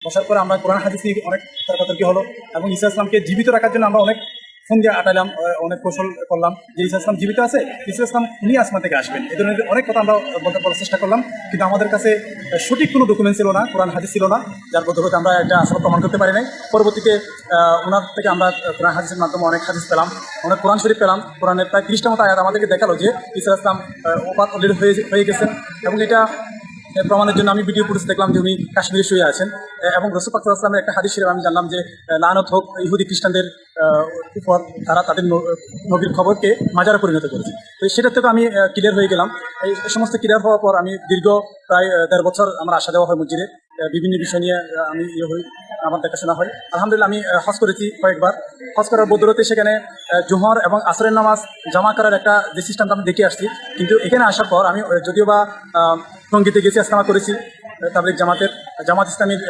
বসার পরে আমরা কোরআন হাদিস নিয়ে অনেক তর্কাতর্কি হলো এবং ঈসা ইসলামকে জীবিত রাখার জন্য আমরা অনেক ফোন দিয়ে আটাইলাম, অনেক কৌশল করলাম যে ঈসা ইসলাম জীবিত আছে, ঈসা ইসলাম উনি আসমান থেকে আসবেন, এই ধরনের অনেক কথা আমরা বলার চেষ্টা করলাম। কিন্তু আমাদের কাছে সঠিক কোনো ডকুমেন্ট ছিল না, কোরআন হাদিস ছিল না, যার পদ্ধতিতে আমরা এটা আসলে প্রমাণ করতে পারি নাই। পরবর্তীতে ওনার থেকে আমরা কোরআন হাদিসের মাধ্যমে অনেক হাদিস পেলাম, অনেক কোরআন শরীফ পেলাম। কোরআনের প্রায় 30টা মতো আয়াত আমাদেরকে দেখালো যে ঈসা ইসলাম ওপার অলরেডি হয়ে গেছেন। এবং এটা প্রমাণের জন্য আমি ভিডিও ফুটেজ দেখলাম যে উনি কাশ্মীরে শুয়ে আছেন। এবং রাসূল পাক সাল্লাল্লাহু আলাইহি ওয়াসাল্লামের একটা হাদিস শরীফ আমি জানলাম যে লানত হোক ইহুদি খ্রিস্টানদের উপর, তারা তাদের নবীর খবরকে মাজারে পরিণত করেছে। তো সেটা থেকে আমি ক্লিয়ার হয়ে গেলাম। এই সমস্ত ক্লিয়ার হওয়ার পর আমি দীর্ঘ প্রায় 1.5 বছর আমার আসা দেওয়া হয় মসজিদে, বিভিন্ন বিষয় নিয়ে আমি হই, আমার দেখাশোনা হয়। আলহামদুলিল্লাহ আমি হজ করেছি কয়েকবার। হজ করার বদৌলতে সেখানে জোহর এবং আসরের নামাজ জামা করার একটা যে সিস্টেমটা আমি দেখে আসছি। কিন্তু এখানে আসার পর আমি যদিও বা টঙ্গীতে গেছি, ইস্তেমা করেছি, তাবলীগ জামাত ইসলামীর